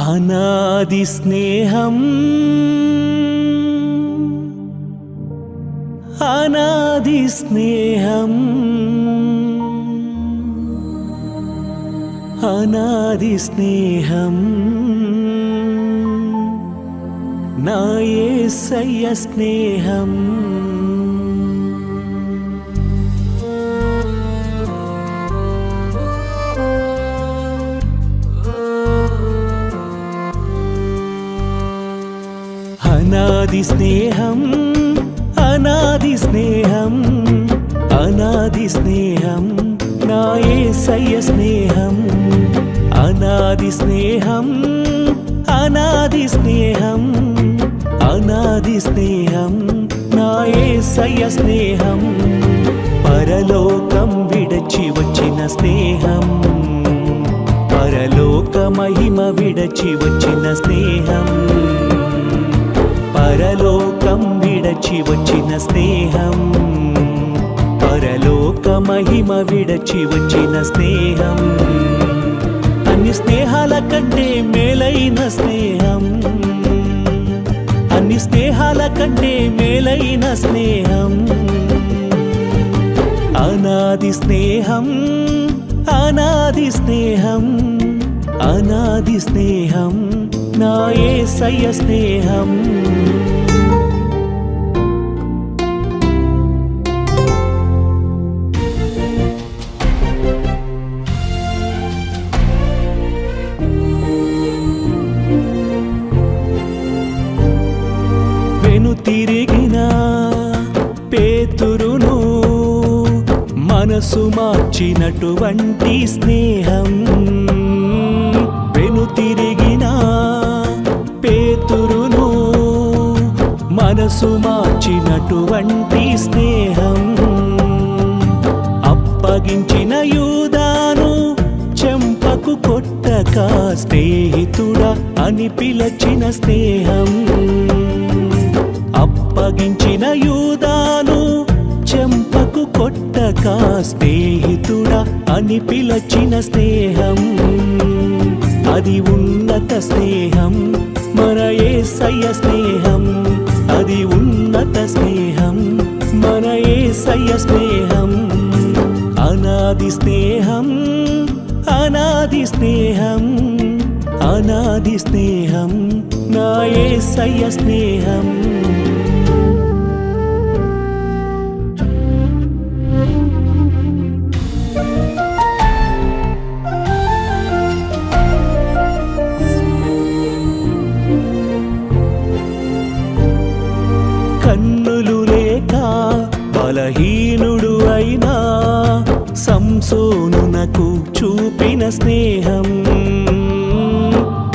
అనాది స్నేహం అనాది స్నేహం అనాది స్నేహం నా యేసయ్య స్నేహం అనాది స్నేహం అనాది స్నేహం అనాది స్నేహం నా యేసయ్య స్నేహం అనాది స్నేహం అనాది స్నేహం అనాది స్నేహం నా యేసయ్య స్నేహం పరలోకం విడచి వచ్చిన స్నేహం పరలోక మహిమ విడచి వచ్చిన స్నేహం పరలోకం విడచి వచ్చిన స్నేహం పరలోక మహిమ విడచి వచ్చిన స్నేహం అన్ని స్నేహాల కంటే మేలైన స్నేహం అన్ని స్నేహాల కంటే మేలైన స్నేహం అనాది స్నేహం అనాది స్నేహం అనాది స్నేహం నా యేసయ్య స్నేహం వెనుతిరిగిన పేతురును మనసు మార్చినటువంటి స్నేహం వెనుతిరిగిన పేతురును మనసు మార్చినటువంటి స్నేహం అప్పగించిన యూదాను చెంపకు కొట్టక స్నేహితుడా అని పిలచిన స్నేహం అప్పగించిన యూదాను చెంపకు కొట్టక స్నేహితుడా అని పిలచిన స్నేహం అది ఉన్నత స్నేహం మన యేసయ్య స్నేహం అది ఉన్నత స్నేహం మన యేసయ్య స్నేహం అనాది స్నేహం అనాది స్నేహం అనాది స్నేహం నా యేసయ్య స్నేహం కన్నులు లేక బలహీనుడు అయినా సంసోనునకు చూపిన స్నేహం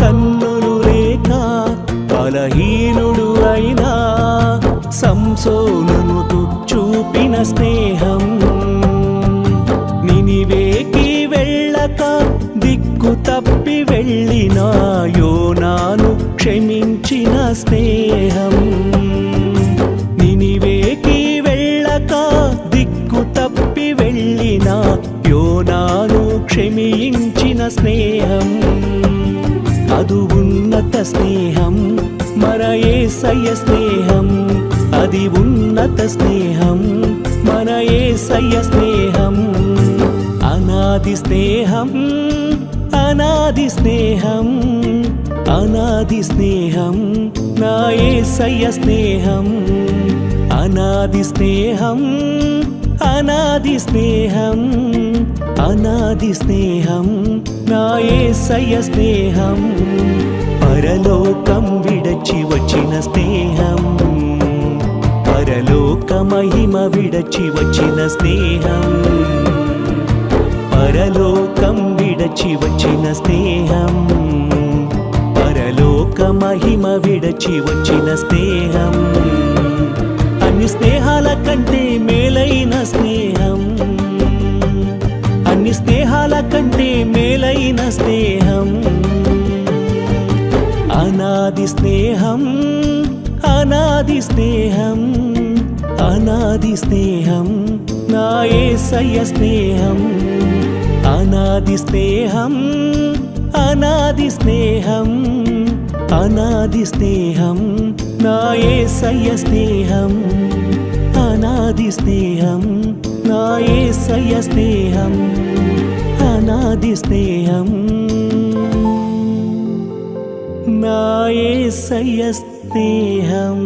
కన్నులు లేక బలహీనుడు అయినా సంసోనునకు చూపిన స్నేహం నినివేకి వెళ్ళక దిక్కు తప్పి వెళ్ళిన యోనాను క్షమించిన స్నేహం నినివేకి వెళ్ళక దిక్కు తప్పి వెళ్ళిన యోనాను క్షమించిన స్నేహం అది ఉన్నత స్నేహం మన యేసయ్య స్నేహం అది ఉన్నత స్నేహం మన యేసయ్య స్నేహం అనాది స్నేహం అనాది స్నేహం అనాది స్నేహం నా యేసయ్య స్నేహం అనాది స్నేహం అనాది స్నేహం అనాది స్నేహం నా యేసయ్య స్నేహం పరలోకం విడచి వచ్చిన స్నేహం పరలోక మహిమ విడచి వచ్చిన స్నేహం పరలోకం విడచి వచ్చిన స్నేహం పరలోక మహిమ విడచి వచ్చిన స్నేహం అన్ని స్నేహాల కంటే మేలైన స్నేహం అన్ని స్నేహాల కంటే మేలైన స్నేహం అనాది స్నేహం అనాది స్నేహం అనాది స్నేహం నా యేసయ్య స్నేహం అనాది స్నేహం అనాది స్నేహం అనాది స్నేహం నా యేసయ్య స్నేహం అనాది స్నేహం నా యేసయ్య స్నేహం అనాది స్నేహం నా యేసయ్య స్నేహం